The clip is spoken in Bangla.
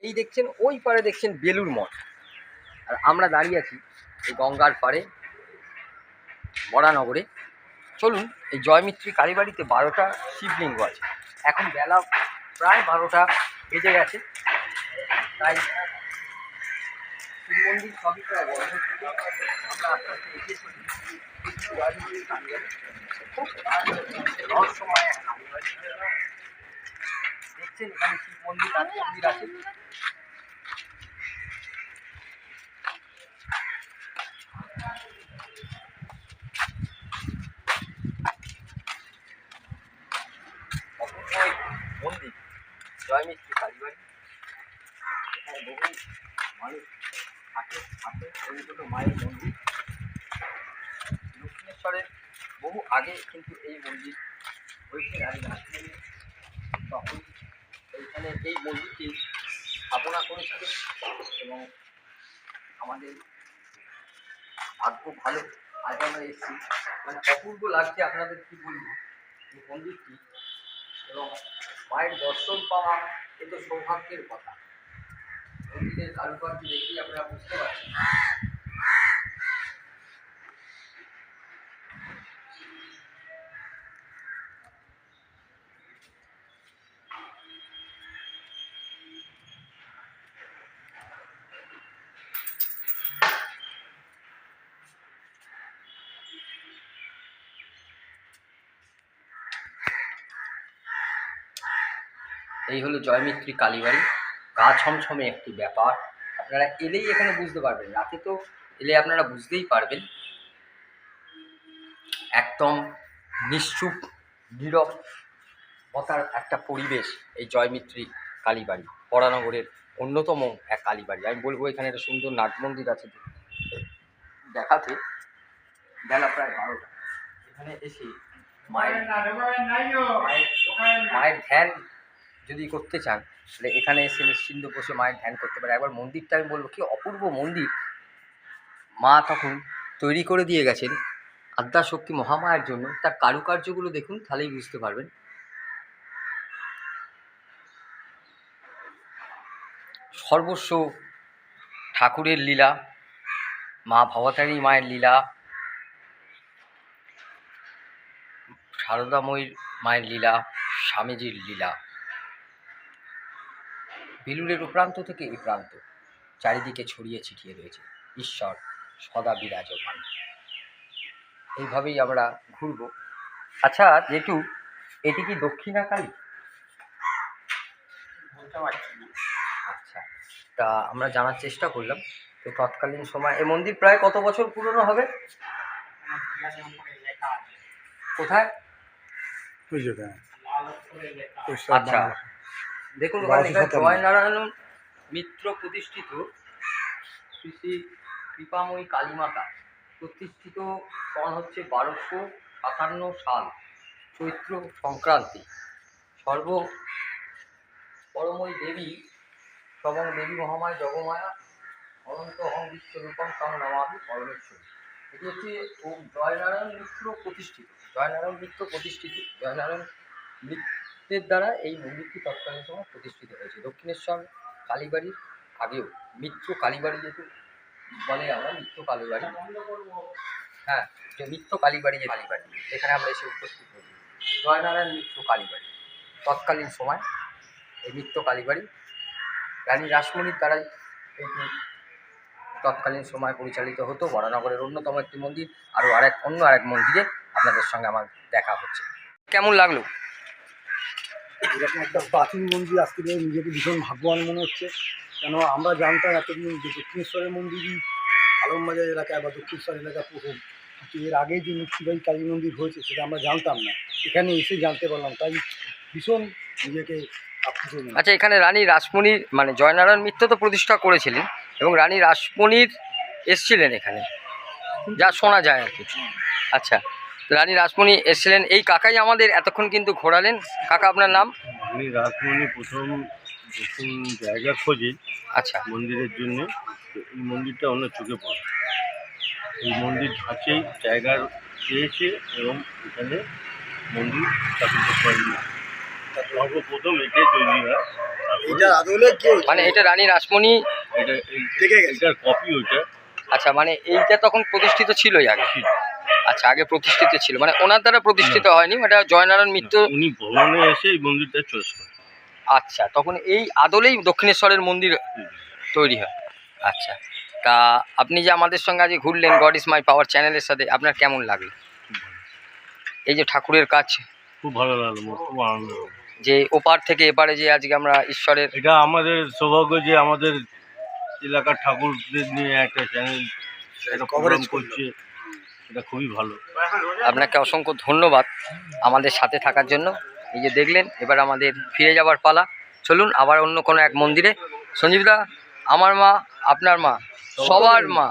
এই দেখছেন ওই পারে দেখছেন বেলুর মঠ, আর আমরা দাঁড়িয়ে আছি এই গঙ্গার পাড়ে বরানগরে। চলুন, এই জয়মিত্রী কালীবাড়িতে 12টা শিবলিঙ্গ আছে। এখন বেলা প্রায় 12টা বেজে গেছে, তাই শিব মন্দির সবই প্রায় বন্ধ ছিল। আমরা আস্তে আস্তে এগিয়ে চলি জয়মিত্রী কালীবাড়ি। খুব রহস্যময় এক কালীবাড়ি। দেখছেন এখানে শিব মন্দির আছে। মন্দির জয়মিত্রী কালীবাড়ি, এখানে বহু মানুষ থাকে থাকে। ছোট মায়ের মন্দির দক্ষিণেশ্বরের বহু আগে কিন্তু এই মন্দির হয়েছে। তখন এইখানে এই মন্দিরটি স্থাপনা করেছিলেন এবং আমাদের ভাগ্য ভালো, আজ আমরা এসেছি। মানে অপূর্ব লাগছে, আপনাদের কি বলবো এই মন্দিরটি। এবং মায়ের দর্শন পাওয়া কিন্তু সৌভাগ্যের কথা। মন্দিরের কারুকার্য দেখি আপনারা বুঝতে পারছেন। এই হলো জয়মিত্রী কালীবাড়ি। গা ছমছমে একটি ব্যাপার, আপনারা এলেই এখানে বুঝতে পারবেন। রাতে তো এলে আপনারা বুঝতেই পারবেন। একদম নিশ্চুপ নীরবতার একটা পরিবেশ এই জয়মিত্রী কালীবাড়ি, বরানগরের অন্যতম এক কালীবাড়ি। আমি বলবো এখানে একটা সুন্দর নাট মন্দির আছে দেখাতে। বেলা প্রায় 12টা। এখানে এসে মায়ের ধ্যান যদি করতে চান তাহলে এখানে এসে নিশ্চিন্ত বসে মায়ের ধ্যান করতে পারে। একবার মন্দিরটা আমি বলবো কি অপূর্ব মন্দির। মা তখন তৈরি করে দিয়ে গেছেন আদ্যাশক্তি মহামায়ার জন্য। তার কারুকার্যগুলো দেখুন, তাহলেই বুঝতে পারবেন। সর্বস্ব ঠাকুরের লীলা, মা ভবতারিণী মায়ের লীলা, শারদাময়ীর মায়ের লীলা, স্বামীজির লীলা। বেলুড়ের ও প্রান্ত থেকে এই প্রান্ত চারিদিকে ছড়িয়ে ছিটিয়ে রয়েছে ঈশ্বর সদা বিরাজমান। এইভাবেই আমরা ঘুরব। আচ্ছা যেটু, এটি কি দক্ষিণাকালী? আচ্ছা, তা আমরা জানার চেষ্টা করলাম। তো তৎকালীন সময় এই মন্দির প্রায় কত বছর পুরনো হবে? কোথায়? আচ্ছা দেখুন, জয়নারায়ণ মিত্র প্রতিষ্ঠিত শ্রী শ্রী কৃপাময়ী কালীমাতা প্রতিষ্ঠিত সন হচ্ছে 1257 সাল চৈত্র সংক্রান্তি। সর্ব পরময়ী দেবী সবং দেবী মহামায়া জগমায়া অনন্ত অহং বিশ্বরূপম তং নমামি পরমেশ্বরী। এটি হচ্ছে জয়নারায়ণ মিত্র প্রতিষ্ঠিত। জয়নারায়ণ মিত্রের দ্বারা এই মন্দিরটি তৎকালীন সময় প্রতিষ্ঠিত হয়েছে। দক্ষিণেশ্বর কালীবাড়ির আগেও মিত্র কালীবাড়ি যেহেতু বলে, আমরা মিত্র কালীবাড়ি, হ্যাঁ, যে মিত্র কালীবাড়ি, যে কালীবাড়ি এখানে আমরা এসে উপস্থিত হয়েছি। জয়নারায়ণ মিত্র কালীবাড়ি তৎকালীন সময় এই মিত্র কালীবাড়ি রানী রাসমণির দ্বারাই এটি তৎকালীন সময় পরিচালিত হতো। বরানগরের অন্যতম একটি মন্দির। আরও অন্য আরেক মন্দিরে আপনাদের সঙ্গে আমার দেখা হচ্ছে। কেমন লাগলো? এরকম একটা প্রাচীন মন্দির আসতে পেরে নিজেকে ভীষণ ভাগ্যবান মনে হচ্ছে। কেন আমরা জানতাম এতদিন যে দক্ষিণেশ্বরের মন্দিরই আলমবাজার এলাকায় বা দক্ষিণেশ্বর এলাকায় প্রথম, কিন্তু এর আগে যে মুক্তিবাড়ি কালী মন্দির হয়েছে সেটা আমরা জানতাম না। এখানে এসে জানতে পারলাম, তাই ভীষণ নিজেকে আপ্লুত। আচ্ছা, এখানে রানী রাসমণির মানে জয়নারায়ণ মিত্র তো প্রতিষ্ঠা করেছিলেন এবং রানী রাসমণির এসছিলেন এখানে, যা শোনা যায় আর কি। আচ্ছা, রানী রাসমণি এসেছিলেন, এই কাকাই আমাদের এতক্ষণ কিন্তু ঘোরালেন। কাকা, আপনার নাম? রানী রাসমণি প্রথম যখন জায়গা খোঁজে আচ্ছা মন্দিরের জন্য, এই মন্দিরটা অন্য চোখে পড়ে। এই মন্দির ধাঁচেই জায়গা পেয়েছে এবং এখানে মন্দির স্থাপিত করেন না। সর্বপ্রথম এটাই তৈরি হয়। এটা আদলে কি মানে এটা রানী রাসমণি। এটা দেখে গেছে। এটার কপি ওইটা আচ্ছা, মানে এইটা তখন প্রতিষ্ঠিত ছিলই আগে। ছিল। আচ্ছা, আগে প্রতিষ্ঠিত ছিল, মানে ওনার দ্বারা প্রতিষ্ঠিত হয়নি, এটা জয়নারায়ণ মিত্র। উনি ভবনে এসে এই মন্দিরটা চয়েস করেন। আচ্ছা, তখন এই আদলেই দক্ষিণেশ্বরের মন্দির হুম। তৈরি হয়। আচ্ছা, তা আপনি যে আমাদের সঙ্গে আজকে ঘুরলেন গড ইজ মাই পাওয়ার চ্যানেলের সাথে, আপনার কেমন লাগলো? খুব ভালো, এই যে ঠাকুরের কাজ, খুব ভালো লাগলো, আমার খুব আনন্দ হলো। যে ওপার থেকে এপারে যে আজকে আমরা ঈশ্বরের, এটা আমাদের সৌভাগ্য যে আমাদের এলাকার ঠাকুরদের নিয়ে একটা চ্যানেল একটা কভারেজ প্রোগ্রাম করছে, এটা খুবই ভালো। আপনাকে অসংখ্য ধন্যবাদ আমাদের সাথে থাকার জন্য। এই যে দেখলেন, এবার আমাদের ফিরে যাবার পালা। চলুন আবার অন্য কোনো এক মন্দিরে। সঞ্জীবদা, আমার মা, আপনার মা, সবার মা,